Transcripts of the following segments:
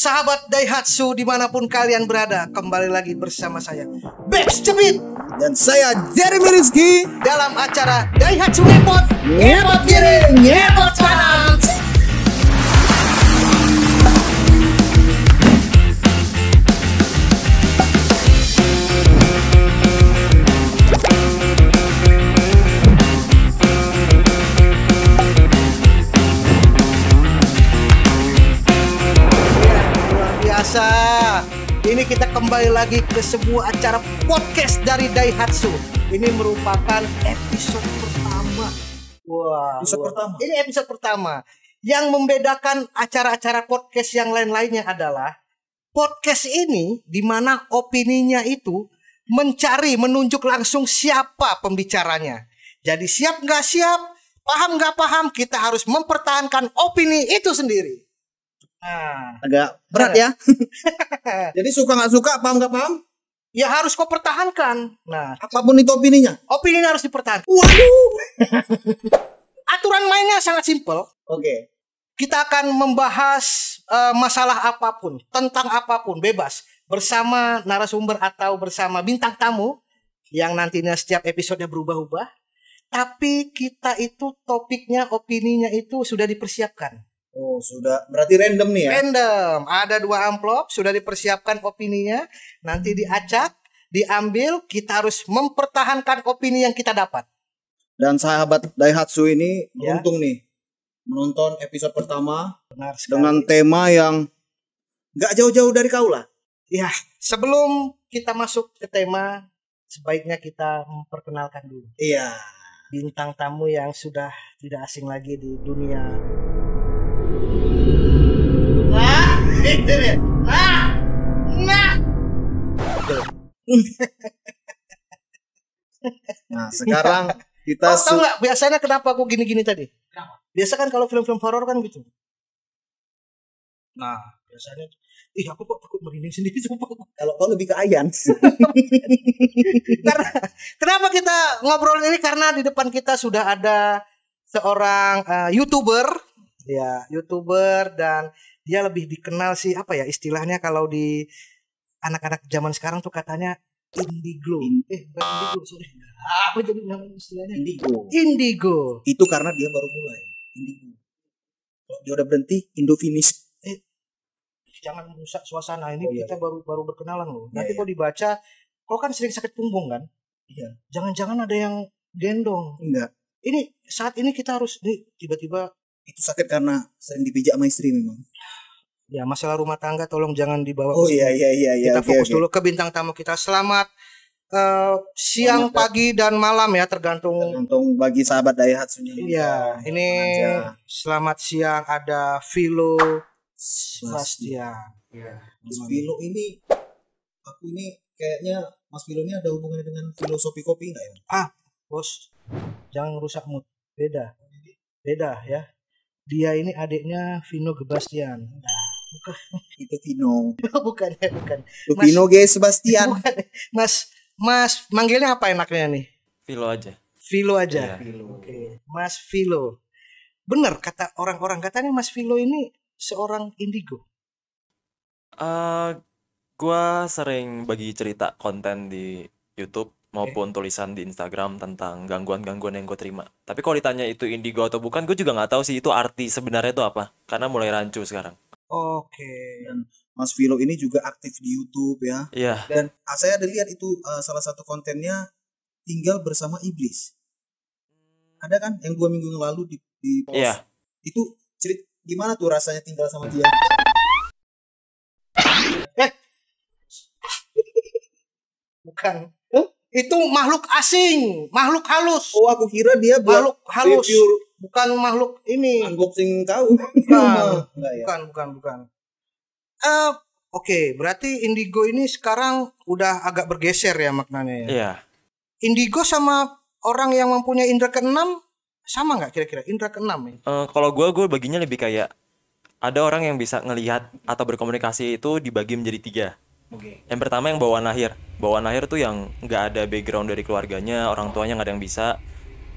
Sahabat Daihatsu dimanapun kalian berada, kembali lagi bersama saya Bex Cebit dan saya Jeremy Rizky dalam acara Daihatsu Ngepot. Ngepot kiri, ngepot kanan. Ini kita kembali lagi ke sebuah acara podcast dari Daihatsu. Ini merupakan episode pertama. Ini episode pertama. Yang membedakan acara-acara podcast yang lain-lainnya adalah podcast ini di mana opininya itu menunjuk langsung siapa pembicaranya. Jadi siap nggak siap, paham nggak paham, kita harus mempertahankan opini itu sendiri. Agak berat ya. Jadi suka nggak suka, paham nggak paham, ya harus kau pertahankan. Nah, apapun itu opininya harus dipertahankan. Waduh. Aturan mainnya sangat simpel. Oke. Kita akan membahas masalah apapun, tentang apapun, bebas bersama narasumber atau bersama bintang tamu yang nantinya setiap episodenya berubah-ubah. Tapi kita itu topiknya, opininya itu sudah dipersiapkan. Oh, sudah. Berarti random nih ya? Random. Ada 2 amplop, sudah dipersiapkan opininya. Nanti diacak, diambil, kita harus mempertahankan opini yang kita dapat. Dan sahabat Daihatsu ini beruntung nih menonton episode pertama dengan tema yang gak jauh-jauh dari kau lah. Ya, sebelum kita masuk ke tema, sebaiknya kita memperkenalkan dulu. Iya. Bintang tamu yang sudah tidak asing lagi di dunia. Nah, sekarang kita tahu nggak biasanya kenapa aku gini-gini tadi? Kenapa? Biasa kan kalau film-film horor kan gitu. Nah, biasanya aku kok takut merinding sendiri. Kalau kau lebih ke Ayan. Karena kenapa kita ngobrol ini, karena di depan kita sudah ada seorang YouTuber, dan dia lebih dikenal sih, apa ya istilahnya kalau di anak-anak zaman sekarang tuh katanya Indigo. Bukan Indigo, sorry. Apa jadi nama istilahnya? Indigo. Itu karena dia baru mulai. Indigo. Kalau dia udah berhenti, Indo finish. Jangan merusak suasana ini. Kita baru berkenalan loh. Nanti kau dibaca, kau kan sering sakit punggung kan? Iya. Jangan-jangan ada yang gendong. Enggak. Ini saat ini kita harus tiba-tiba. Itu sakit karena sering dipijak sama istri memang. Ya, masalah rumah tangga tolong jangan dibawa. Oh iya. Kita fokus dulu ke bintang tamu kita. Selamat siang, pagi dan malam ya, tergantung bagi sahabat Daihatsu-nya. Iya, ini selamat siang ada Philo Sebastian. Ya. Mas Philo ini, aku ini kayaknya Mas Philo ini ada hubungannya dengan filosofi kopi enggak ya? Bos, jangan rusak mood. Beda ya. Dia ini adiknya Vino Gebastian. Bukan. Itu Vino. bukan. Itu Vino Sebastian. Bukan. Mas manggilnya apa enaknya nih? Philo aja. Iya. Oke. Mas Philo. Bener kata orang-orang, katanya Mas Philo ini seorang indigo. Gua sering bagi cerita konten di YouTube maupun tulisan di Instagram tentang gangguan-gangguan yang gue terima. Tapi kalau ditanya itu indigo atau bukan, gue juga nggak tahu sih itu arti sebenarnya itu apa. Karena mulai rancu sekarang. Oke. Dan Mas Philo ini juga aktif di YouTube ya. Iya. Dan saya ada lihat itu salah satu kontennya tinggal bersama iblis. Ada kan yang 2 minggu yang lalu di post. Iya. Itu gimana tuh rasanya tinggal sama dia? Bukan. Itu makhluk asing, makhluk halus. Oh, aku kira dia makhluk halus. Review. Bukan makhluk ini. Unboxing kau. Bukan. Oke, berarti indigo ini sekarang udah agak bergeser ya maknanya ya. Iya. Indigo sama orang yang mempunyai indera keenam sama nggak kira-kira indera keenam ya? Kalau gue baginya lebih kayak ada orang yang bisa ngelihat atau berkomunikasi itu dibagi menjadi 3. Yang pertama yang bawaan lahir tuh yang nggak ada background dari keluarganya, orang tuanya nggak ada yang bisa.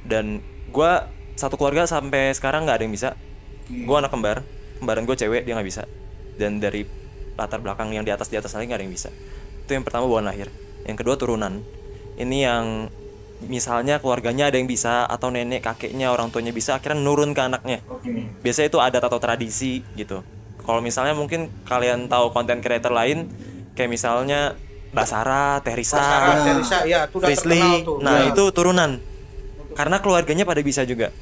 Dan gue satu keluarga sampai sekarang nggak ada yang bisa. Gue anak kembaran gue cewek, dia nggak bisa. Dan dari latar belakang yang di atas lagi nggak ada yang bisa. Itu yang pertama, bawaan lahir. Yang kedua turunan. Ini yang misalnya keluarganya ada yang bisa, atau nenek kakeknya orang tuanya bisa, akhirnya nurun ke anaknya. Biasanya itu adat atau tradisi gitu. Kalau misalnya mungkin kalian tahu konten creator lain kayak misalnya Mbak Sarah, Teh Risa, ya, itu udah Frisly. terkenal tuh. Nah, itu turunan. Karena keluarganya pada bisa juga.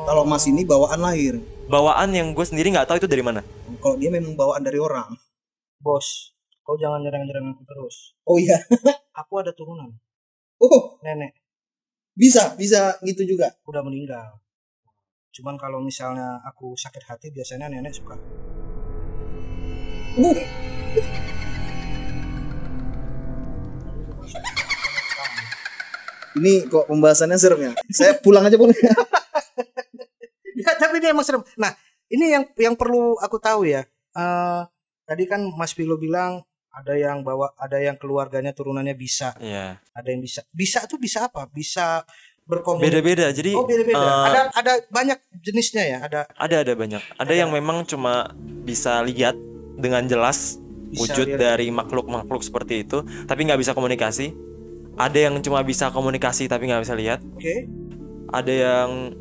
Kalau Mas ini bawaan lahir. Bawaan yang gue sendiri nggak tahu itu dari mana. Kalau dia memang bawaan dari orang. Bos, kau jangan nyerang-nyerang aku terus. Oh iya. Aku ada turunan. Oh, Nenek. bisa gitu juga. Udah meninggal. Cuman kalau misalnya aku sakit hati, biasanya nenek suka. Ini kok pembahasannya serem ya. Saya pulang aja boleh. Ya, tapi ini emang serem. Nah, ini yang perlu aku tahu ya. Tadi kan Mas Vilo bilang ada yang keluarganya turunannya bisa. Iya. Ada yang bisa. Bisa tuh bisa apa? Bisa berkomunikasi. Beda-beda. Jadi beda-beda. Ada banyak jenisnya ya. Ada banyak. Ada yang memang cuma bisa lihat dengan jelas wujud dari makhluk-makhluk seperti itu, tapi nggak bisa komunikasi. Ada yang cuma bisa komunikasi tapi nggak bisa lihat. Oke. Ada yang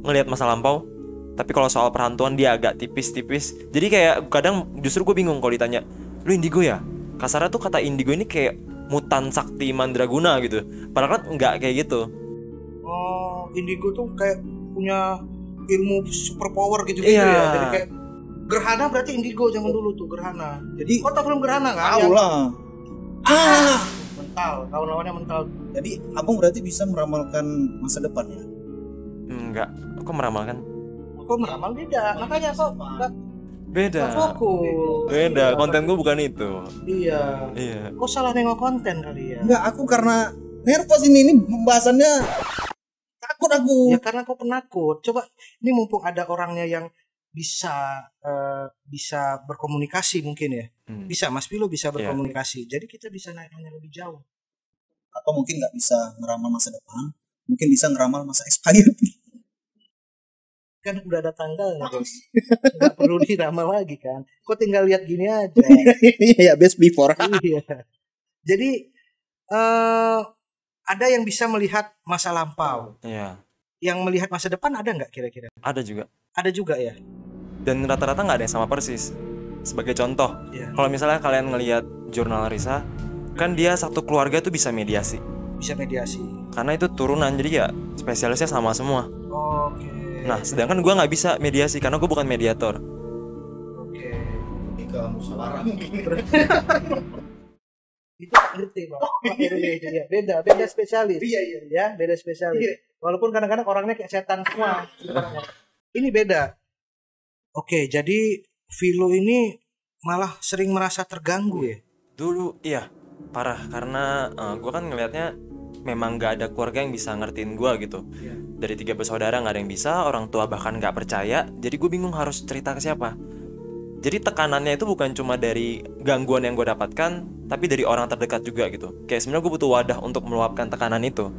ngelihat masa lampau, tapi kalau soal perhantuan dia agak tipis-tipis. Jadi kayak kadang justru gue bingung kalau ditanya, lu indigo ya? Kasarnya tuh kata indigo ini kayak mutan sakti mandraguna gitu. Padahal kan nggak kayak gitu. Oh, indigo tuh kayak punya ilmu super power gitu Iya. ya. Jadi kayak gerhana berarti indigo zaman dulu tuh gerhana. Jadi kau tahu film gerhana kan? tahu lah. Mental, tahun lawannya mental. Jadi abang berarti bisa meramalkan masa depan ya? Enggak, kok meramalkan? Kok meramal beda, makanya kok enggak Beda. fokus. Beda, konten gue bukan itu. Iya. Kok salah nengok konten kali ya? Enggak, aku karena nervous ini pembahasannya takut aku. Ya karena kau penakut. Coba ini mumpung ada orangnya yang bisa berkomunikasi mungkin ya. Bisa, Mas Vilo bisa berkomunikasi. Jadi kita bisa nanya lebih jauh. Atau mungkin nggak bisa ngeramal masa depan, mungkin bisa ngeramal masa expired. Kan udah ada tanggalnya, Bos. Nggak perlu diramal lagi kan. Kok tinggal lihat gini aja. Iya, best before. Iya. Jadi ada yang bisa melihat masa lampau. Iya. Yang melihat masa depan ada nggak kira-kira? Ada juga. Ada juga ya. Dan rata-rata nggak ada yang sama persis. Sebagai contoh, kalau misalnya kalian ngelihat jurnal Risa, kan dia satu keluarga tuh bisa mediasi. Bisa mediasi. Karena itu turunan, jadi ya spesialisnya sama semua. Oke. Nah, sedangkan gue nggak bisa mediasi karena gue bukan mediator. Oke. Ke musyawarah mungkin. Itu Pak RT, Pak. Beda spesialis. Iya. Ya, beda spesialis. Iya. Walaupun kadang-kadang orangnya kayak setan semua. Ini beda. Oke, jadi Vilo ini malah sering merasa terganggu ya? Dulu iya, parah. Karena gue kan ngelihatnya memang gak ada keluarga yang bisa ngertiin gue gitu. Dari 3 bersaudara gak ada yang bisa, orang tua bahkan gak percaya. Jadi gue bingung harus cerita ke siapa. Jadi tekanannya itu bukan cuma dari gangguan yang gue dapatkan, tapi dari orang terdekat juga gitu. Kayak sebenarnya gue butuh wadah untuk meluapkan tekanan itu.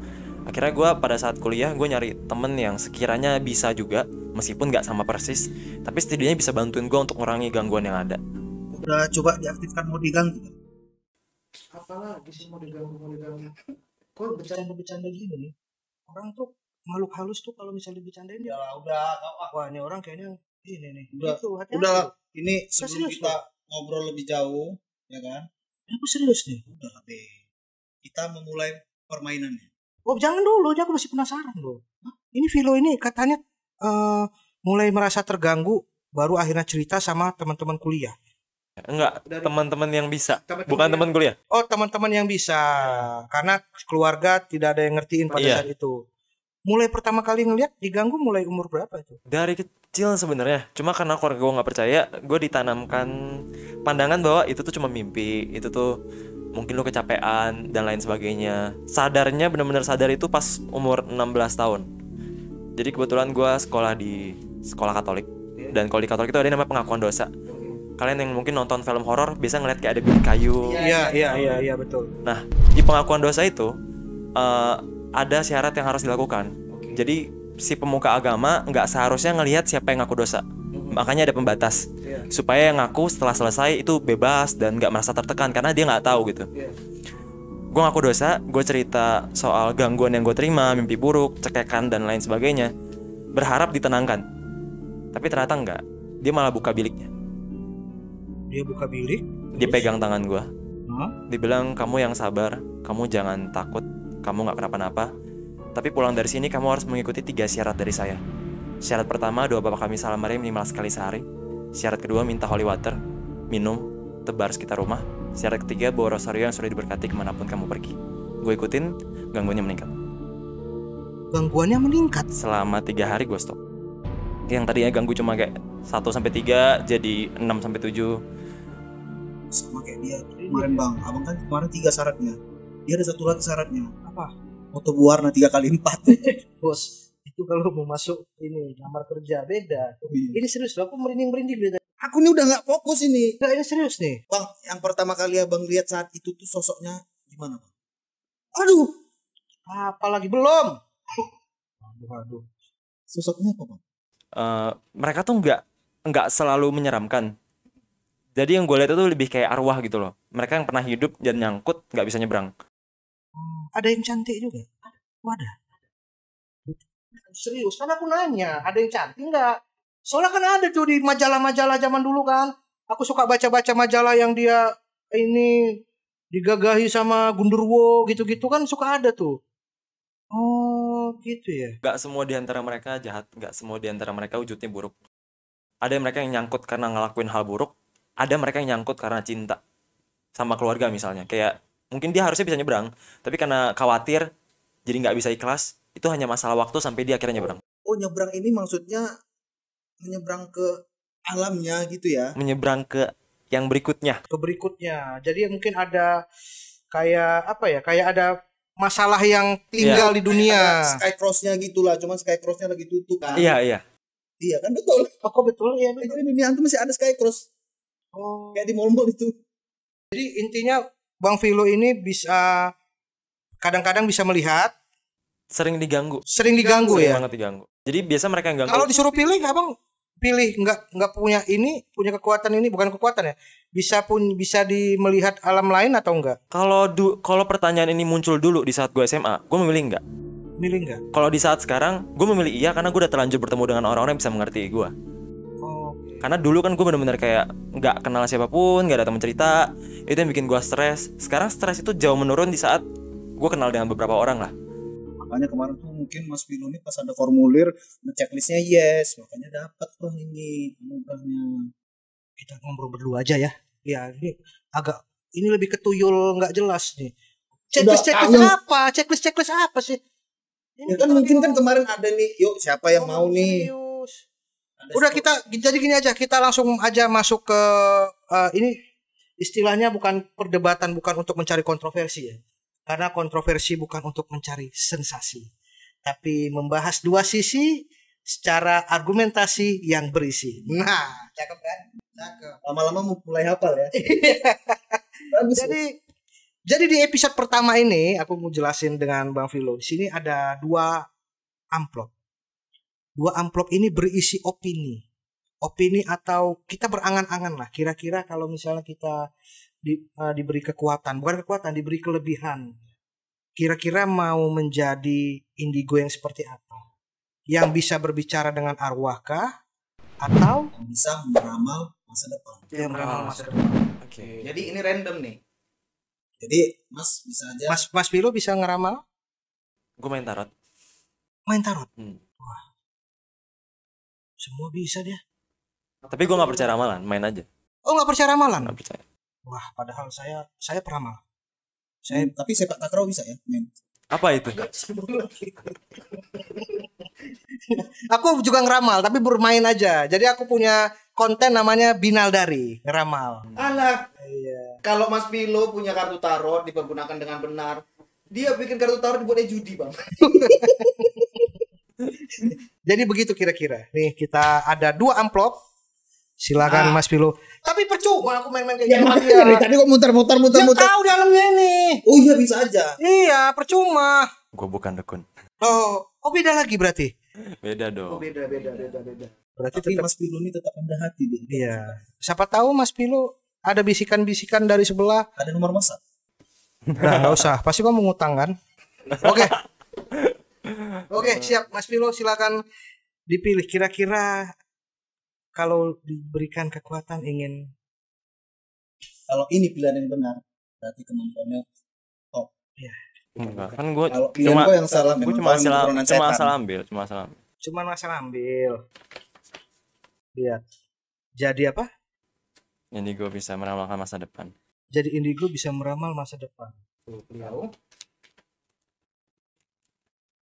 Akhirnya gue pada saat kuliah gue nyari temen yang sekiranya bisa juga, meskipun gak sama persis, tapi setidaknya bisa bantuin gue untuk mengurangi gangguan yang ada. Udah coba diaktifkan mode diganggu? Apalagi sih mode diganggu? Kok bercanda-bercanda gini nih? Orang tuh makhluk halus tuh kalau misalnya bercandain ya udah. Wah, ini orang kayaknya ini nih. Udah. Ini sebelum kita ngobrol lebih jauh, ya kan? Aku serius nih. Udah, kita memulai permainannya. Oh, jangan dulu, aku masih penasaran loh. Ini Vilo ini katanya mulai merasa terganggu baru akhirnya cerita sama teman-teman kuliah. Enggak, teman-teman yang bisa, bukan teman kuliah. Oh, teman-teman yang bisa. Karena keluarga tidak ada yang ngertiin pada saat itu. Mulai pertama kali ngelihat diganggu mulai umur berapa itu? Dari kecil sebenarnya. Cuma karena keluarga gue nggak percaya, gue ditanamkan pandangan bahwa itu tuh cuma mimpi, itu tuh mungkin lo kecapean dan lain sebagainya. Sadarnya benar-benar sadar itu pas umur 16 tahun. Jadi kebetulan gue sekolah di sekolah Katolik. Dan kalau di Katolik itu ada namanya pengakuan dosa. Kalian yang mungkin nonton film horor biasa ngeliat kayak ada bilik kayu. Iya betul. Nah, di pengakuan dosa itu ada syarat yang harus dilakukan. Jadi si pemuka agama nggak seharusnya ngelihat siapa yang ngaku dosa. Makanya ada pembatas supaya yang ngaku setelah selesai itu bebas dan nggak merasa tertekan karena dia nggak tahu gitu. Gue ngaku dosa, gue cerita soal gangguan yang gue terima, mimpi buruk, cekekan dan lain sebagainya, berharap ditenangkan. Tapi ternyata enggak, dia malah buka biliknya. Dia buka bilik, dia pegang tangan gue, dibilang kamu yang sabar, kamu jangan takut, kamu nggak kenapa-napa. Tapi pulang dari sini kamu harus mengikuti 3 syarat dari saya. Syarat pertama, doa Bapak kami salam Maria minimal sekali sehari. Syarat kedua, minta holy water, minum, tebar sekitar rumah. Syarat ketiga, bawa rosario yang sudah diberkati kemanapun kamu pergi. Gue ikutin, gangguannya meningkat. Gangguannya meningkat? Selama 3 hari gue stop. Yang tadinya ganggu cuma kayak 1-3 jadi 6-7. Sama kayak dia kemarin bang, abang kan kemarin 3 syaratnya. Dia ada satu lagi syaratnya. Apa? Foto berwarna 3x4. Bos, itu kalau mau masuk ini lamar kerja beda. Ini serius loh, aku merinding-merinding beda. Aku ini udah nggak fokus ini. Nggak, ini serius nih. Bang, yang pertama kali abang lihat saat itu tuh sosoknya gimana bang? Aduh, apalagi belum. Aduh. Sosoknya apa bang? Mereka tuh nggak selalu menyeramkan. Jadi yang gue lihat itu lebih kayak arwah gitu loh. Mereka yang pernah hidup dan nyangkut nggak bisa nyebrang. Ada yang cantik juga? Ada. Serius, kan aku nanya, ada yang cantik nggak? Soalnya kan ada tuh di majalah-majalah zaman dulu kan. Aku suka baca-baca majalah yang dia ini digagahi sama gundurwo gitu-gitu kan suka ada tuh. Oh gitu ya. Gak semua di antara mereka jahat, gak semua di antara mereka wujudnya buruk. Ada mereka yang nyangkut karena ngelakuin hal buruk, ada mereka yang nyangkut karena cinta sama keluarga misalnya. Kayak mungkin dia harusnya bisa nyebrang, tapi karena khawatir jadi nggak bisa ikhlas. Itu hanya masalah waktu sampai dia akhirnya nyebrang. Oh nyebrang ini maksudnya menyeberang ke alamnya gitu ya? Menyeberang ke yang berikutnya. Ke berikutnya. Jadi mungkin ada kayak apa ya? Kayak ada masalah yang tinggal di dunia. Skycross-nya gitulah, cuman Skycross-nya lagi tutup kan. Iya. Iya kan betul. Oh kok betul ya. Jadi dunia antum masih ada Skycross. Oh. Kayak di mall-mall itu. Jadi intinya Bang Vilo ini bisa kadang-kadang bisa melihat. Sering diganggu ya. Sering banget diganggu. Jadi biasa mereka yang ganggu. Kalau disuruh pilih, abang pilih nggak punya kekuatan ini, bukan kekuatan ya. Bisa melihat alam lain atau enggak? Kalau pertanyaan ini muncul dulu di saat gue SMA, gue memilih enggak. Milih enggak? Kalau di saat sekarang, gue memilih iya karena gue udah terlanjur bertemu dengan orang-orang yang bisa mengerti gue. Karena dulu kan gue benar-benar kayak nggak kenal siapapun, nggak ada teman cerita. Itu yang bikin gue stres. Sekarang stres itu jauh menurun di saat gue kenal dengan beberapa orang lah. Makanya kemarin tuh mungkin Mas Vilo ini pas ada formulir ngechecklistnya yes, makanya dapat tuh ini anugerahnya. Kita ngobrol berdua aja ya. Ya ini lebih ketuyul nggak jelas nih. Checklist apa sih? Ini ya kan mungkin kan kemarin ada nih, yuk siapa yang mau nih? Udah kita jadi gini aja, kita langsung aja masuk ke ini istilahnya bukan perdebatan, bukan untuk mencari kontroversi ya. Karena kontroversi bukan untuk mencari sensasi, tapi membahas dua sisi secara argumentasi yang berisi. Nah, cakep kan? Cakep. Lama-lama mulai hafal ya. Jadi di episode pertama ini aku mau jelasin dengan Bang Vilo. Di sini ada 2 amplop. 2 amplop ini berisi opini atau kita berangan-angan lah. Kira-kira kalau misalnya kita diberi kekuatan, diberi kelebihan. Kira-kira mau menjadi indigo yang seperti apa? Yang bisa berbicara dengan arwah kah? Atau yang bisa meramal masa depan. Yang meramal masa depan. Oke. Jadi ini random nih. Jadi Mas bisa aja. Mas Vilo bisa ngeramal? Gue main tarot. Main tarot? Wah. Semua bisa dia. Tapi gue gak percaya ramalan, main aja. Oh gak percaya ramalan? Gak percaya. Wah, padahal saya peramal. Tapi sepak takraw bisa ya, main. Apa itu? Aku juga ngeramal, tapi bermain aja. Jadi aku punya konten namanya Binaldari, ngeramal. Alah. Iya. Kalau Mas Vilo punya kartu tarot dipergunakan dengan benar, dia bikin kartu tarot dibuatnya judi, Bang. Jadi begitu kira-kira. Nih kita ada 2 amplop. Silakan Mas Vilo. Tapi percuma aku main-main kayak gini. Tadi kok muter-muter. Tahu dalamnya ini. Oh iya bisa aja. Iya, percuma. Gue bukan dukun. Oh beda lagi berarti. Beda dong. Oh beda. Berarti tapi tetap Mas Pilo ini tetap rendah hati dia. iya. Siapa tahu Mas Pilo ada bisikan-bisikan dari sebelah. Ada nomor masak. Nah, nggak usah. Pasti kamu ngutang kan? Oke. Oke, siap Mas Pilo, silakan dipilih. Kira-kira kalau diberikan kekuatan ingin, kalau ini pilihan yang benar, berarti kemampuannya top. ya, Enggak, kan gue Kalau pilihan gue yang salah, gue memang cuma kau yang keturunan setan. asal ambil. cuma masalah ambil. Lihat. Jadi apa? Jadi gue bisa meramalkan masa depan. Jadi indigo bisa meramal masa depan. Tahu?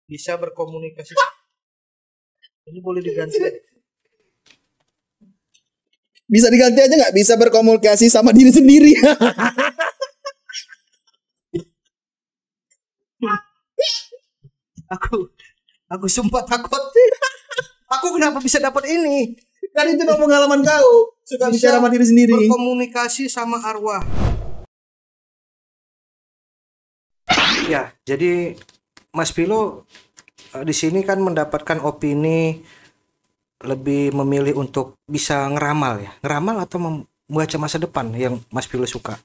Bisa berkomunikasi. Ini boleh diganti. Bisa diganti aja nggak? Bisa berkomunikasi sama diri sendiri. Aku sumpah takut. Aku kenapa bisa dapat ini? Kan itu dong pengalaman kau. Suka bicara sama diri sendiri. Berkomunikasi sama arwah. Ya, jadi Mas Pilo di sini kan mendapatkan opini lebih memilih untuk bisa ngeramal ya. Ngeramal atau membaca masa depan yang Mas Pilo suka?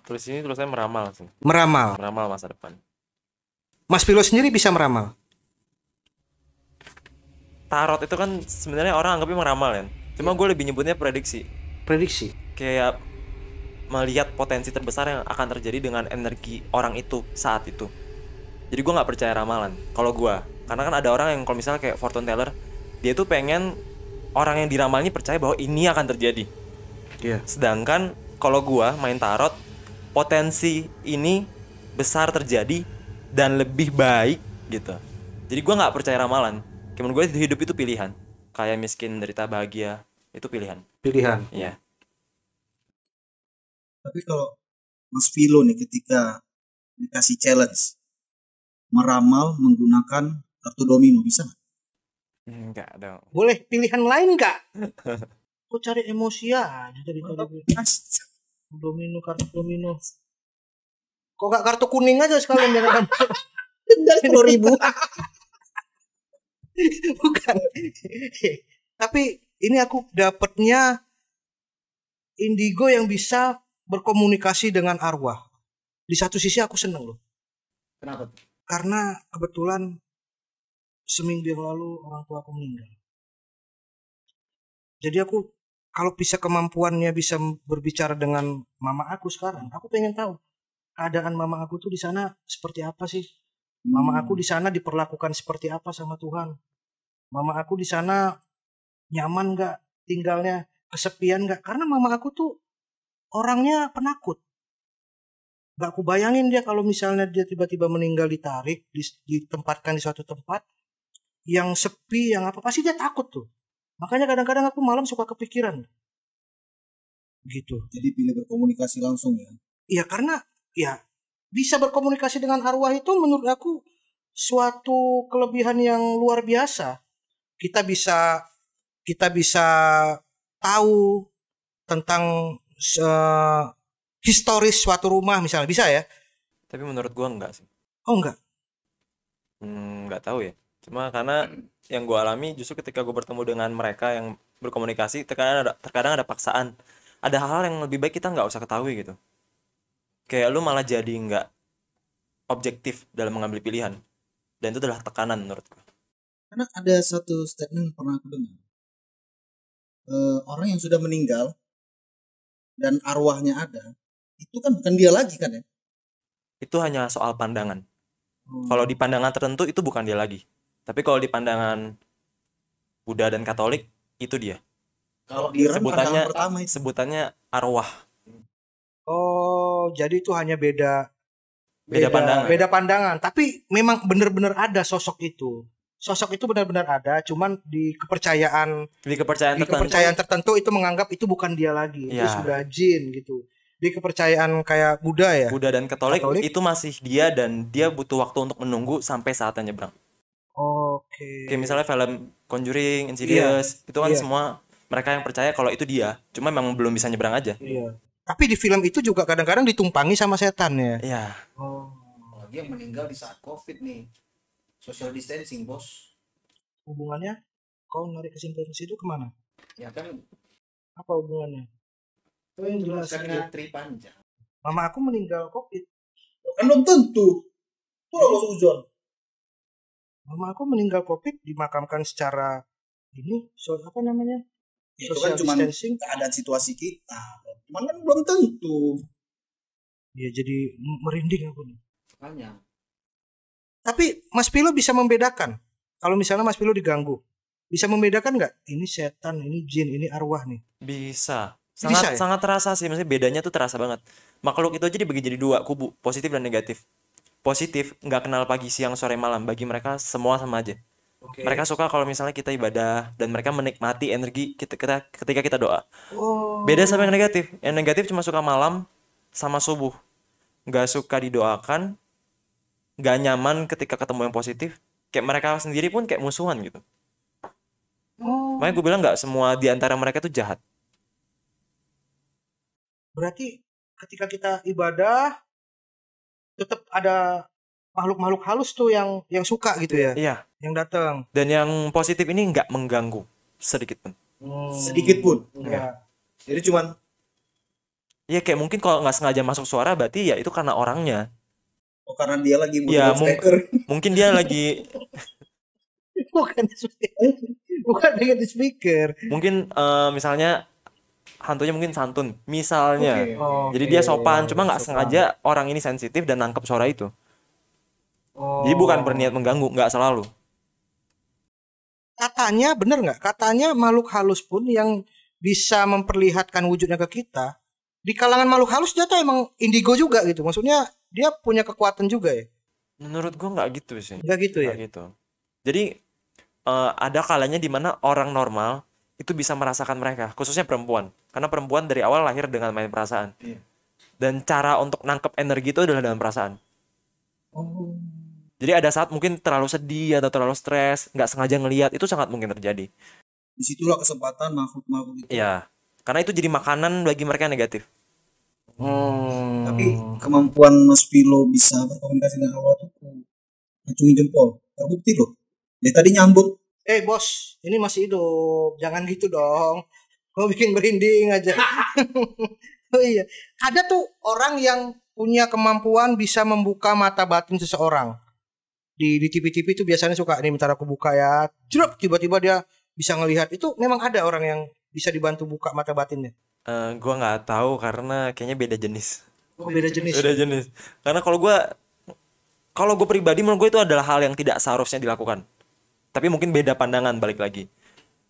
Tulis ini tulisannya meramal sih. Meramal. Meramal masa depan. Mas Pilo sendiri bisa meramal. Tarot itu kan sebenarnya orang anggapnya meramal kan. Cuma gue lebih nyebutnya prediksi. Prediksi. Kayak melihat potensi terbesar yang akan terjadi dengan energi orang itu saat itu. Jadi gue nggak percaya ramalan. Kalau gue, karena kan ada orang yang kalau misalnya kayak fortune teller, dia tuh pengen orang yang diramal ini percaya bahwa ini akan terjadi. Iya. Sedangkan kalau gue main tarot, potensi ini besar terjadi dan lebih baik gitu. Jadi gue nggak percaya ramalan. Kayak menurut gue hidup itu pilihan. Kayak miskin, derita, bahagia, itu pilihan. Pilihan. Iya. Tapi kalau Mas Pilo nih ketika dikasih challenge meramal menggunakan kartu domino, bisa nggak? Enggak dong. Boleh pilihan lain nggak? Kok cari emosi aja dari domino, kartu domino. Kok nggak kartu kuning aja sekalian biar Denda 10.000. Bukan. Tapi ini aku dapatnya indigo yang bisa berkomunikasi dengan arwah. Di satu sisi aku seneng loh. Kenapa? Karena kebetulan seminggu yang lalu orang tua aku meninggal. Jadi aku kalau bisa kemampuannya bisa berbicara dengan mama aku sekarang, aku pengen tahu keadaan mama aku tuh di sana seperti apa sih? Mama aku di sana diperlakukan seperti apa sama Tuhan? Mama aku di sana nyaman nggak tinggalnya, kesepian nggak? Karena mama aku tuh orangnya penakut. Gak aku bayangin dia kalau misalnya dia tiba-tiba meninggal ditarik, ditempatkan di suatu tempat yang sepi, yang apa, pasti dia takut tuh. Makanya kadang-kadang aku malam suka kepikiran. Gitu. Jadi pilih berkomunikasi langsung ya? Iya, karena ya bisa berkomunikasi dengan arwah itu menurut aku suatu kelebihan yang luar biasa. Kita bisa tahu tentang historis suatu rumah misalnya, bisa ya? Tapi menurut gua enggak sih. Oh enggak? Enggak tahu ya. Cuma karena yang gua alami justru ketika gua bertemu dengan mereka yang berkomunikasi, terkadang ada paksaan. Ada hal-hal yang lebih baik kita nggak usah ketahui gitu. Kayak lu malah jadi nggak objektif dalam mengambil pilihan. Dan itu adalah tekanan menurut gua. Karena ada satu statement yang pernah aku dengar. Orang yang sudah meninggal dan arwahnya ada, itu kan bukan dia lagi kan ya? Itu hanya soal pandangan. Kalau di pandangan tertentu itu bukan dia lagi. Tapi kalau di pandangan Buddha dan Katolik itu dia. Kalau di sebutannya pertama itu. sebutannya arwah. Oh, jadi itu hanya beda pandangan. Beda pandangan, tapi memang benar-benar ada sosok itu. Sosok itu benar-benar ada, cuman di kepercayaan tertentu itu menganggap itu bukan dia lagi, itu sudah jin gitu. Di kepercayaan kayak Buddha ya. Buddha dan Katolik itu masih dia dan dia butuh waktu untuk menunggu sampai saatnya nyebrang. Oke. Kayak misalnya film Conjuring, Insidious, itu kan semua mereka yang percaya kalau itu dia, cuma memang belum bisa nyebrang aja. Iya. Tapi di film itu juga kadang-kadang ditumpangi sama setan ya. Iya. Oh. Apalagi yang meninggal di saat COVID nih. Social distancing, bos. Hubungannya? Kau narik kesimpulan ke situ kemana? Ya kan. Apa hubungannya? Kau yang jelas. Kan tri panjang. Mama aku meninggal COVID. Kan belum tentu. Tuh lo suzon. Mama aku meninggal COVID dimakamkan secara ini, apa namanya? Ya, itu kan cuma keadaan situasi kita. Cuman kan belum tentu. Ya jadi merinding aku nih. Makanya. Tapi Mas Pilo bisa membedakan. Kalau misalnya Mas Pilo diganggu, bisa membedakan nggak? Ini setan, ini jin, ini arwah nih. Bisa. Bisa, ya? Sangat terasa sih, maksudnya bedanya tuh terasa banget. Makhluk itu aja dibagi jadi dua kubu, positif dan negatif. Positif nggak kenal pagi, siang, sore, malam. Bagi mereka semua sama aja. Okay. Mereka suka kalau misalnya kita ibadah dan mereka menikmati energi ketika kita doa. Beda sama yang negatif. Yang negatif cuma suka malam sama subuh. Nggak suka didoakan, nggak nyaman ketika ketemu yang positif. Kayak mereka sendiri pun kayak musuhan gitu. Makanya gue bilang nggak semua di antara mereka tuh jahat. Berarti ketika kita ibadah tetap ada makhluk-makhluk halus tuh yang suka gitu ya? Iya. Yang datang. Dan yang positif ini nggak mengganggu sedikit pun. Sedikit pun. Enggak. Jadi cuman. Ya kayak mungkin kalau nggak sengaja masuk suara berarti ya itu karena orangnya. Oh karena dia lagi ya, mungkin dia lagi. Bukan dengan di speaker. Mungkin misalnya hantunya mungkin santun misalnya. Jadi dia sopan, cuma nggak sengaja orang ini sensitif dan nangkep suara itu. Jadi bukan berniat mengganggu, nggak selalu. Katanya bener nggak? Katanya makhluk halus pun yang bisa memperlihatkan wujudnya ke kita, di kalangan makhluk halus dia tuh emang indigo juga gitu. Maksudnya dia punya kekuatan juga ya? Menurut gua nggak gitu sih. Nggak gitu ya? Nggak gitu. Jadi ada kalanya di mana orang normal itu bisa merasakan mereka, khususnya perempuan. Karena perempuan dari awal lahir dengan main perasaan. Iya. Dan cara untuk nangkep energi itu adalah dalam perasaan. Jadi ada saat mungkin terlalu sedih atau terlalu stres, nggak sengaja ngelihat, itu sangat mungkin terjadi. Disitulah kesempatan makhluk-makhluk itu. Iya. Karena itu jadi makanan bagi mereka yang negatif. Tapi kemampuan Mas Pilo bisa berkomunikasi dengan Allah tuh acungin jempol. Terbukti loh. Dia tadi nyambut. Bos, ini masih hidup. Jangan gitu dong. Mau bikin merinding aja. Oh iya. Ada tuh orang yang punya kemampuan bisa membuka mata batin seseorang. Di TV-TV itu biasanya suka nih bentar aku buka ya. Jerup, tiba-tiba dia bisa ngelihat. Itu memang ada orang yang bisa dibantu buka mata batinnya. Gua nggak tahu karena kayaknya beda jenis. Beda jenis. Beda jenis. Karena kalau gue pribadi menurut gue itu adalah hal yang tidak seharusnya dilakukan. Tapi mungkin beda pandangan balik lagi.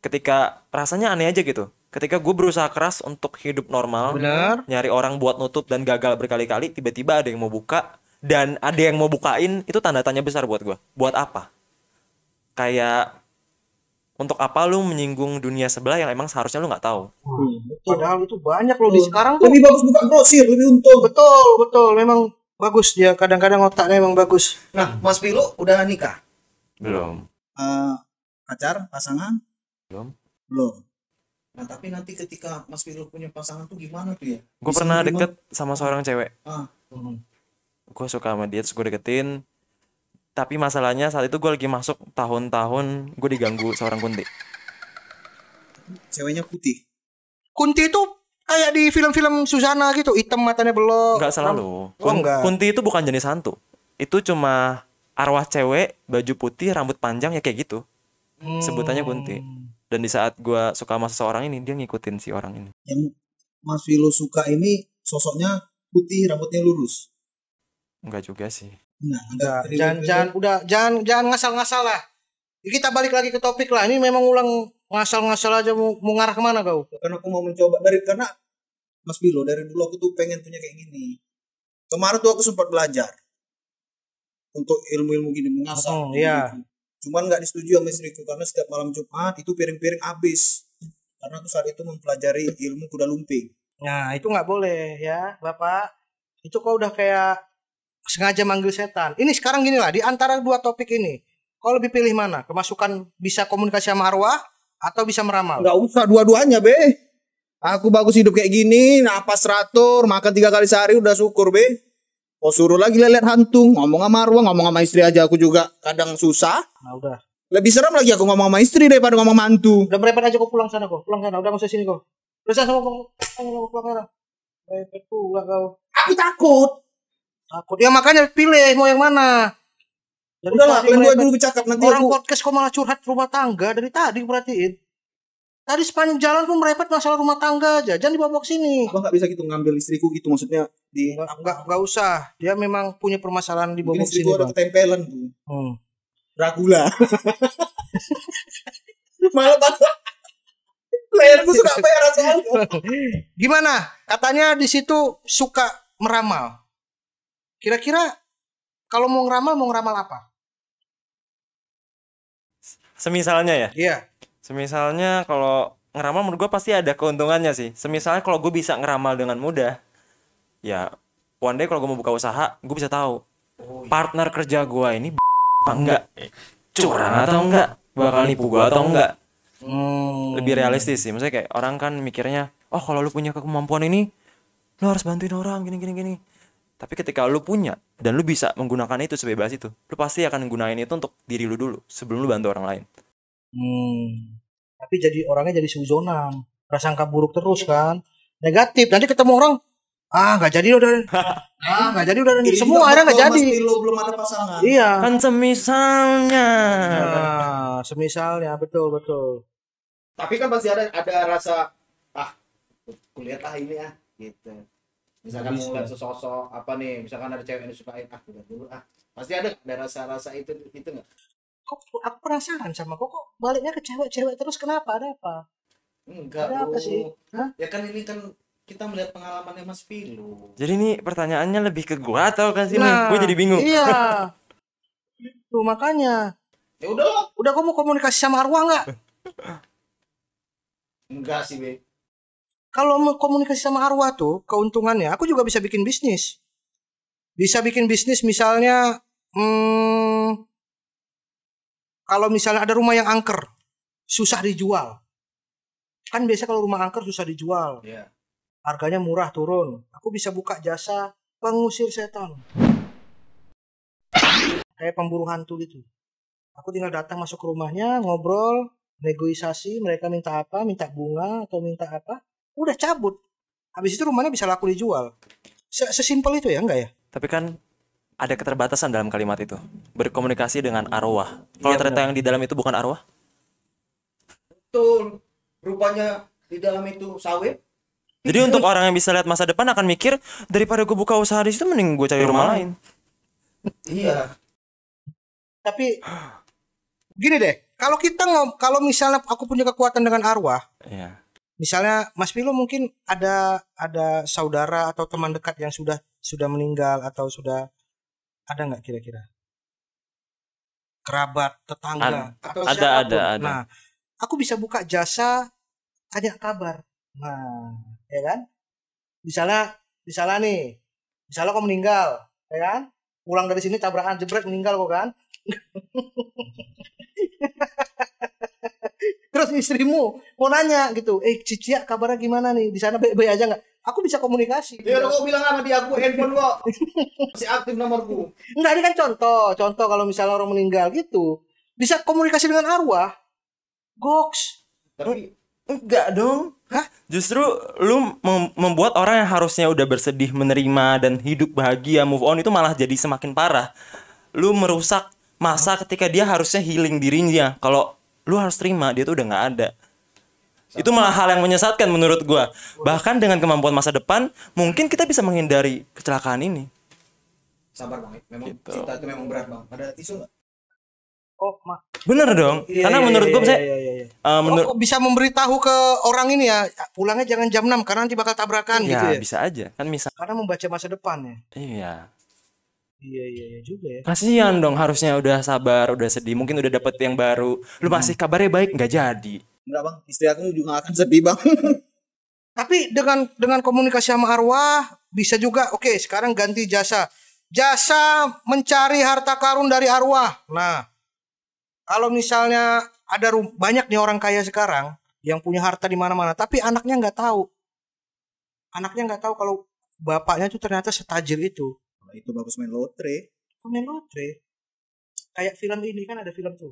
Ketika rasanya aneh aja gitu. Ketika gue berusaha keras untuk hidup normal, nyari orang buat nutup dan gagal berkali-kali, tiba-tiba ada yang mau buka dan ada yang mau bukain, itu tanda tanya besar buat gue. Buat apa? Kayak untuk apa lu menyinggung dunia sebelah yang emang seharusnya lu nggak tahu? Padahal itu banyak loh di sekarang tuh. Lebih bagus buka grosir, lebih untung. Betul, memang bagus dia. Kadang-kadang otaknya memang bagus. Nah, Mas Pilo udah nikah? Belum. Pacar, pasangan? Belum. Nah, tapi nanti ketika Mas Pilo punya pasangan tuh gimana tuh ya? Gue pernah deket sama seorang cewek. Gue suka sama dia, terus gue deketin. Tapi masalahnya saat itu gue lagi masuk tahun-tahun gue diganggu seorang kunti. Ceweknya putih. Kunti itu kayak di film-film Susana gitu, hitam matanya belok. Enggak selalu. Enggak. Kunti itu bukan jenis hantu. Itu cuma arwah cewek, baju putih, rambut panjang ya kayak gitu. Sebutannya kunti. Dan di saat gue suka sama seseorang ini, dia ngikutin si orang ini. Yang Mas Pilo suka ini sosoknya putih, rambutnya lurus. Enggak juga sih. Nah, jangan ngasal-ngasal lah. Kita balik lagi ke topik lah. Ini memang ulang ngasal-ngasal aja mau ngarah kemana kau? Karena aku mau mencoba karena Mas Pilo dari dulu aku tuh pengen punya kayak gini. Kemarin tuh aku sempat belajar untuk ilmu-ilmu gini mengasal. Iya. Cuman nggak disetujui sama istriku karena setiap malam Jumat itu piring-piring habis. Karena aku saat itu mempelajari ilmu kuda lumping. Nah itu nggak boleh ya Bapak. Itu kau udah kayak sengaja manggil setan. Ini sekarang gini lah, di antara dua topik ini, kau lebih pilih mana? Kemasukan bisa komunikasi sama arwah atau bisa meramal? Nggak usah dua-duanya be. Aku bagus hidup kayak gini, napas teratur, makan 3 kali sehari udah syukur be. Kau suruh lagi lihat hantu, ngomong sama arwah, ngomong sama istri aja aku juga kadang susah. Nah udah, Lebih serem lagi aku ngomong sama istri daripada ngomong mantu. Udah merepet aja kok, pulang sana kok. Pulang sana, udah nggak usah sini kok. Udah sana pulang sana. Merepet pulang kau. Aku takut. Takut. Ya makanya pilih mau yang mana. Dari Udahlah, tadi kalian merepet. dulu bercakap nanti Orang aku. podcast kok malah curhat rumah tangga dari tadi perhatiin. Tadi sepanjang jalan pun merepet masalah rumah tangga aja. Jangan dibawa ke sini. Abang nggak bisa gitu ngambil istriku gitu, maksudnya di. Enggak usah. Dia memang punya permasalahan di Mungkin bawah sini, istriku ada Bang. ketempelan tuh. Dracula. Malah banget. Layarku suka apa ya rasanya? Gimana? Katanya di situ suka meramal. Kira-kira kalau mau ngeramal apa? Semisalnya ya. Iya. Semisalnya kalau ngeramal menurut gue pasti ada keuntungannya sih. Semisalnya kalau gue bisa ngeramal dengan mudah, ya one day kalau gue mau buka usaha, gue bisa tahu partner kerja gue ini apa enggak, curang atau enggak, bakal nipu gue atau enggak. Lebih realistis sih. Maksudnya kayak orang kan mikirnya, oh kalau lu punya kemampuan ini, lu harus bantuin orang gini. Tapi ketika lu punya dan lu bisa menggunakan itu sebebas itu, lu pasti akan menggunakan itu untuk diri lu dulu sebelum lu bantu orang lain. Tapi jadi orangnya jadi suzonang, prasangka buruk terus kan, negatif. Nanti ketemu orang, nggak jadi udah, nggak jadi udah, semua akhirnya nggak jadi. Belum ada pasangan. Iya. Kan semisalnya. Nah, semisalnya betul. Tapi kan pasti ada rasa kulihat ini gitu. Misalkan mau lihat sosok apa nih, misalkan ada cewek yang disukain, kulihat dulu pasti ada rasa itu nggak? Kok aku penasaran sama kok baliknya ke cewek terus, kenapa, ada apa? Enggak, ada apa sih? Ya kan ini kan kita melihat pengalamannya Mas Pilu. Jadi ini pertanyaannya lebih ke gua atau ke sini? Nah, Gue jadi bingung. Iya. Tuh makanya. Ya udah Kau mau komunikasi sama arwah nggak? Enggak sih, Be. Kalau mau komunikasi sama arwah tuh keuntungannya, aku juga bisa bikin bisnis. Bisa bikin bisnis misalnya, kalau misalnya ada rumah yang angker, susah dijual. Kan biasa kalau rumah angker susah dijual. Iya. Harganya murah turun. Aku bisa buka jasa pengusir setan. Kayak pemburu hantu gitu. Aku tinggal datang masuk ke rumahnya, ngobrol, negosiasi, mereka minta apa, minta bunga atau minta apa, udah cabut. Habis itu rumahnya bisa laku dijual. Sesimpel itu ya, enggak ya? Tapi kan ada keterbatasan dalam kalimat itu. Berkomunikasi dengan arwah. Kalau ternyata yang di dalam itu bukan arwah? Betul. Rupanya di dalam itu sawit. Jadi untuk orang yang bisa lihat masa depan akan mikir, daripada gue buka usaha di situ mending gue cari rumah lain. Iya. Tapi gini deh, kalau misalnya aku punya kekuatan dengan arwah, Iya. misalnya Mas Pilo mungkin ada saudara atau teman dekat yang sudah meninggal atau sudah ada nggak kira-kira? Kerabat, tetangga atau siapapun. Ada. Nah, aku bisa buka jasa tanya kabar. Nah, ya kan? Misalnya kau meninggal, ya kan? Pulang dari sini tabrakan jebret meninggal kok kan? Terus istrimu mau nanya gitu, Cicia kabarnya gimana nih, di sana baik-baik aja nggak? Aku bisa komunikasi. Ya udah kok bilang sama dia, aku handphone kok masih aktif nomorku. Enggak, ini kan contoh kalau misalnya orang meninggal gitu bisa komunikasi dengan arwah. Goks. Tapi Enggak dong. Hah? Justru lu membuat orang yang harusnya udah bersedih, menerima dan hidup bahagia, move on, itu malah jadi semakin parah. Lu merusak masa ketika dia harusnya healing dirinya. Kalau lu harus terima, dia tuh udah nggak ada. Itu malah hal yang menyesatkan menurut gua. Bahkan dengan kemampuan masa depan, mungkin kita bisa menghindari kecelakaan ini. sabar Bang, memang Gitu. cinta itu memang berat Bang. Ada tisu nggak? Bener dong. Karena menurut gua menurut kok bisa memberitahu ke orang ini ya, pulangnya jangan jam 6 karena nanti bakal tabrakan gitu ya. bisa aja. Kan misal. Karena membaca masa depan ya. Iya. Iya juga ya. Kasihan dong, harusnya udah sabar, udah sedih, mungkin udah dapet yang baru. Lu masih kabarnya baik, nggak jadi. Enggak Bang, istri aku juga akan sedih Bang. Tapi dengan komunikasi sama arwah bisa juga. Oke, sekarang ganti jasa mencari harta karun dari arwah. Nah, kalau misalnya ada banyak nih orang kaya sekarang yang punya harta di mana-mana, tapi anaknya nggak tahu. Anaknya nggak tahu kalau bapaknya tuh ternyata setajir itu. Itu bagus main lotre. Main lotre. Kayak film ini kan ada film tuh.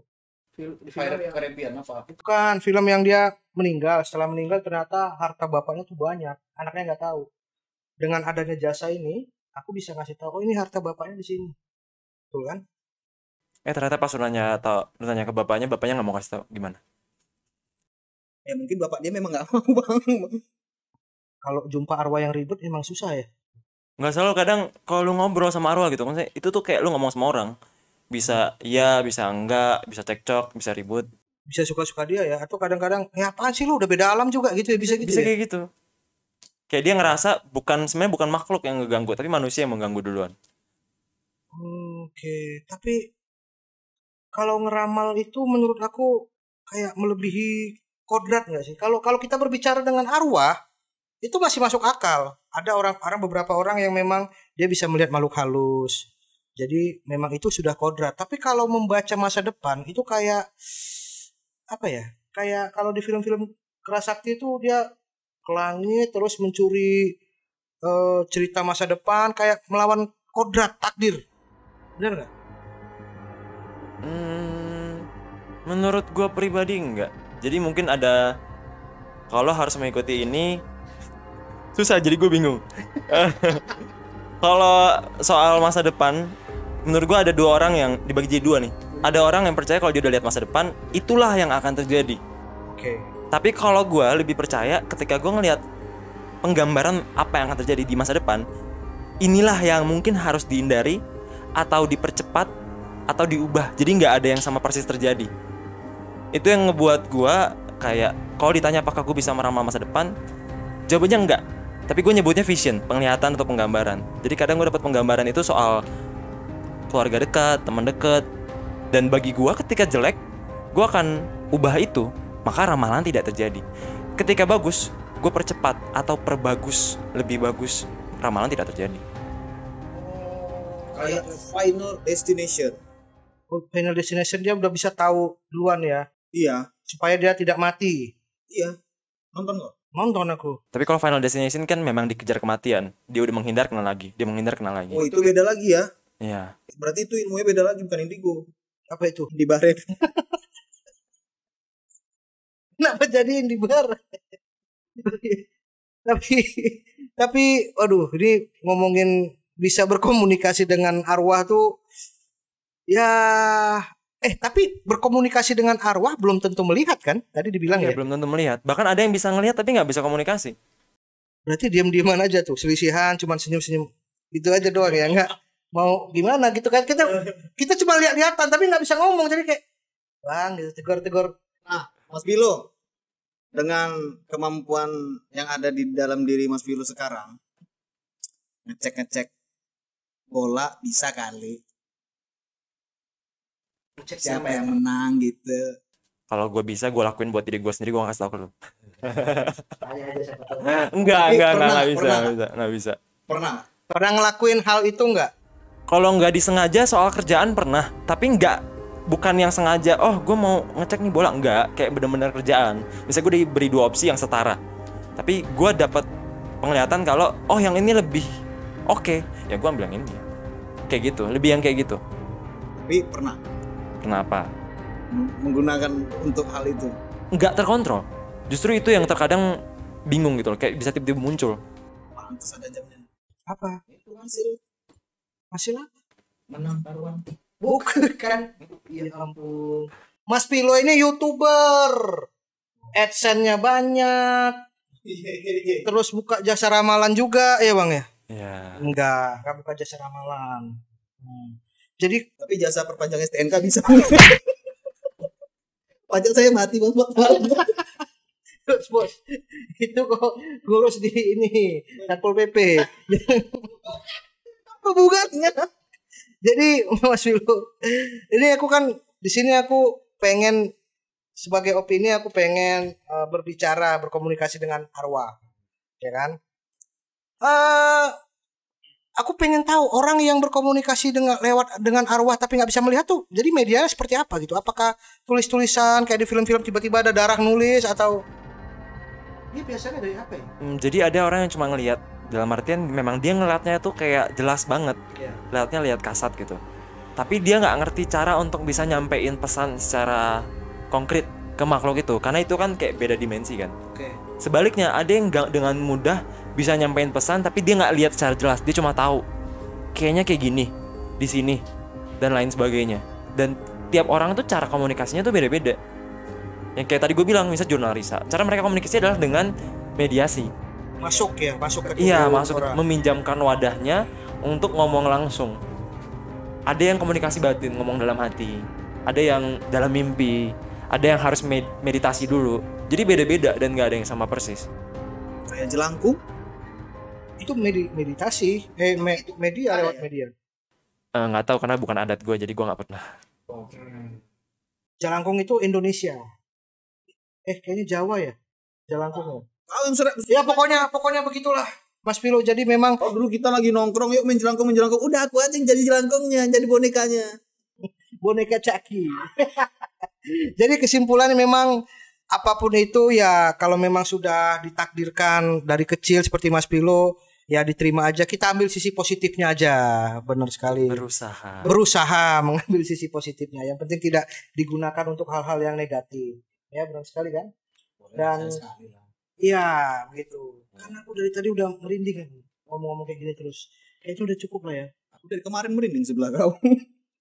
Pirates Caribbean apa? Bukan, film yang dia meninggal. Setelah meninggal ternyata harta bapaknya tuh banyak. Anaknya nggak tahu. Dengan adanya jasa ini, aku bisa ngasih tahu, oh ini harta bapaknya di sini. Betul kan? Ternyata pas lu nanya ke bapaknya nggak mau kasih tahu gimana? Ya mungkin bapak dia memang nggak mau bang. Kalau jumpa arwah yang ribet emang susah ya. Nggak selalu, kadang kalau lu ngobrol sama arwah gitu, maksudnya itu tuh kayak lu ngomong sama orang. Bisa iya, bisa enggak, bisa cekcok, bisa ribut. Bisa suka-suka dia ya, atau kadang-kadang ya apaan sih lu udah beda alam juga gitu ya, bisa gitu Bisa ya? kayak gitu. Kayak dia ngerasa sebenarnya bukan makhluk yang ngeganggu, tapi manusia yang mengganggu duluan. Oke, tapi kalau ngeramal itu menurut aku kayak melebihi kodrat nggak sih? Kalau kita berbicara dengan arwah itu masih masuk akal. Ada beberapa orang yang memang dia bisa melihat makhluk halus. Jadi memang itu sudah kodrat. Tapi kalau membaca masa depan itu kayak apa ya? Kayak kalau di film-film kerasakti itu dia ke langit terus mencuri cerita masa depan, kayak melawan kodrat takdir. Benar nggak? Menurut gua pribadi enggak. Jadi mungkin ada, kalau harus mengikuti ini susah, jadi gue bingung. Kalau soal masa depan, menurut gue ada dua orang yang dibagi jadi dua nih. Ada orang yang percaya kalau dia udah lihat masa depan, itulah yang akan terjadi. Oke. Tapi kalau gue lebih percaya ketika gue ngelihat penggambaran apa yang akan terjadi di masa depan, inilah yang mungkin harus dihindari atau dipercepat atau diubah. Jadi nggak ada yang sama persis terjadi. Itu yang ngebuat gue kayak, kalau ditanya apakah gue bisa meramal masa depan, jawabannya enggak. Tapi gue nyebutnya vision, penglihatan atau penggambaran. Jadi kadang gue dapat penggambaran itu soal keluarga dekat, teman dekat. Dan bagi gue ketika jelek, gue akan ubah itu, maka ramalan tidak terjadi. Ketika bagus, gue percepat atau perbagus, lebih bagus, ramalan tidak terjadi. Kayak Final Destination. Final Destination dia udah bisa tahu duluan ya, Iya. supaya dia tidak mati. Iya. Nonton nggak? Nonton aku. Tapi kalau Final Destination kan memang dikejar kematian. Dia udah menghindar, kena lagi. Dia menghindar, kena lagi. Oh itu beda lagi ya? Iya. Berarti itu ilmunya beda lagi, bukan indigo. Apa itu? Di Bahrain. Kenapa jadiin di bar? tapi aduh, ini ngomongin bisa berkomunikasi dengan arwah tuh ya, tapi berkomunikasi dengan arwah belum tentu melihat kan? Tadi dibilang ya. Belum tentu melihat. Bahkan ada yang bisa ngelihat tapi nggak bisa komunikasi. Berarti diam-diaman aja tuh, selisihan, cuman senyum-senyum gitu aja doang ya, nggak mau gimana gitu kan? Kita cuma lihat-lihatan tapi nggak bisa ngomong, jadi kayak bang gitu, tegur-tegur. Nah, Mas Bilo, dengan kemampuan yang ada di dalam diri Mas Bilo sekarang, ngecek bola bisa kali. Siapa yang menang gitu. Kalau gue bisa, gue lakuin buat diri gue sendiri, gue gak kasih tau ke lu. Tanya aja siapa tahu. Enggak Pernah. bisa. Pernah Ngelakuin hal itu nggak? Kalau nggak disengaja soal kerjaan pernah, tapi bukan yang sengaja. Oh, gue mau ngecek nih bola, enggak, kayak bener-bener kerjaan. Misalnya gue diberi dua opsi yang setara, tapi gue dapat penglihatan kalau oh yang ini lebih oke, ya gue ambil yang ini. Kayak gitu, lebih yang kayak gitu. Tapi pernah. Kenapa? Menggunakan untuk hal itu. Nggak terkontrol. Justru itu yang terkadang bingung gitu loh, kayak bisa tiba-tiba muncul. Pantes ada jamnya. Apa? Itu hasil apa? menang taruhan. Bukan. Ya ampun. Mas Pilo ini YouTuber. AdSense-nya banyak. Terus buka jasa ramalan juga ya Bang ya? Iya. Enggak buka jasa ramalan. Jadi tapi jasa perpanjang STNK bisa. Pajak saya mati bos. Bos, itu kok ngurus di ini Satpol PP. Apa bukannya? Jadi Mas Wilo, ini aku kan di sini aku pengen sebagai opini, aku pengen berbicara, berkomunikasi dengan arwah, ya kan? Aku pengen tahu orang yang berkomunikasi dengan arwah tapi nggak bisa melihat tuh. Jadi medianya seperti apa gitu? Apakah tulis-tulisan kayak di film-film tiba-tiba ada darah nulis atau? Ini biasanya dari apa ya? Jadi ada orang yang cuma ngelihat, dalam artian memang dia ngeliatnya tuh kayak jelas banget. Yeah. Lihatnya lihat kasat gitu. tapi dia nggak ngerti cara untuk bisa nyampein pesan secara konkret ke makhluk itu, karena itu kan kayak beda dimensi kan. Sebaliknya ada yang dengan mudah bisa nyampein pesan tapi dia nggak lihat secara jelas, dia cuma tahu kayaknya kayak gini di sini dan lain sebagainya. Dan tiap orang tuh cara komunikasinya tuh beda-beda. Yang kayak tadi gue bilang, misal jurnal Risa, cara mereka komunikasi adalah dengan mediasi. Masuk ke iya, masuk meminjamkan wadahnya untuk ngomong langsung. Ada yang komunikasi batin, ngomong dalam hati. Ada yang dalam mimpi. Ada yang harus meditasi dulu. Jadi beda-beda dan gak ada yang sama persis. Kayak jelangkung itu meditasi, media lewat media. Nggak tahu karena bukan adat gue, jadi gue nggak pernah. Jelangkung itu Indonesia. Kayaknya Jawa ya, jelangkung. Ya pokoknya begitulah, Mas Filo. Jadi memang dulu kita lagi nongkrong, yuk main jelangkung. Udah aku aja yang jadi jelangkungnya, jadi bonekanya. Boneka Caki. Jadi kesimpulannya memang apapun itu ya, kalau memang sudah ditakdirkan dari kecil seperti Mas Filo, ya diterima aja. Kita ambil sisi positifnya aja. Benar sekali. Berusaha mengambil sisi positifnya. Yang penting tidak digunakan untuk hal-hal yang negatif. Ya benar sekali kan. Dan iya begitu. Karena aku dari tadi udah merinding kan, ngomong-ngomong kayak gini terus. Kayaknya udah cukup lah ya. Aku dari kemarin merinding sebelah kau.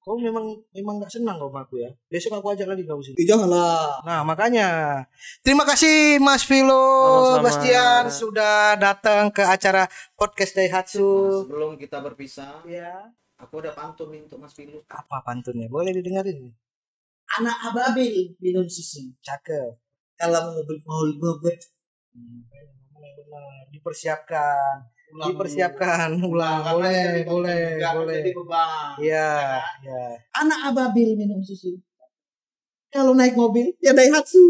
Kau memang nggak senang kau sama aku ya. Besok aku ajak lagi kau sini. Janganlah. Nah makanya terima kasih Mas Filo Bastian sudah datang ke acara podcast Daihatsu. Sebelum kita berpisah, ya, aku ada pantun nih untuk Mas Filo. Apa pantunnya? Boleh didengarin? Anak ababil minum susu. Cakep. Kalau mau bobot. Dipersiapkan. Ulang. Boleh. Iya. Anak ababil minum susu. Kalau naik mobil ya Daihatsu.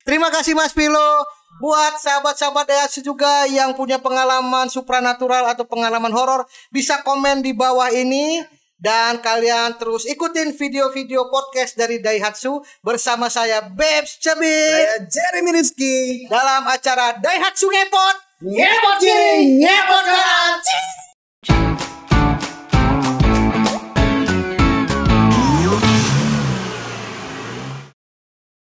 Terima kasih Mas Filo. Buat sahabat-sahabat Daihatsu juga yang punya pengalaman supranatural atau pengalaman horor, bisa komen di bawah ini. Dan kalian terus ikutin video-video podcast dari Daihatsu bersama saya Babes Cebit, saya Jeremy Rizky dalam acara Daihatsu Ngepot. Ngepot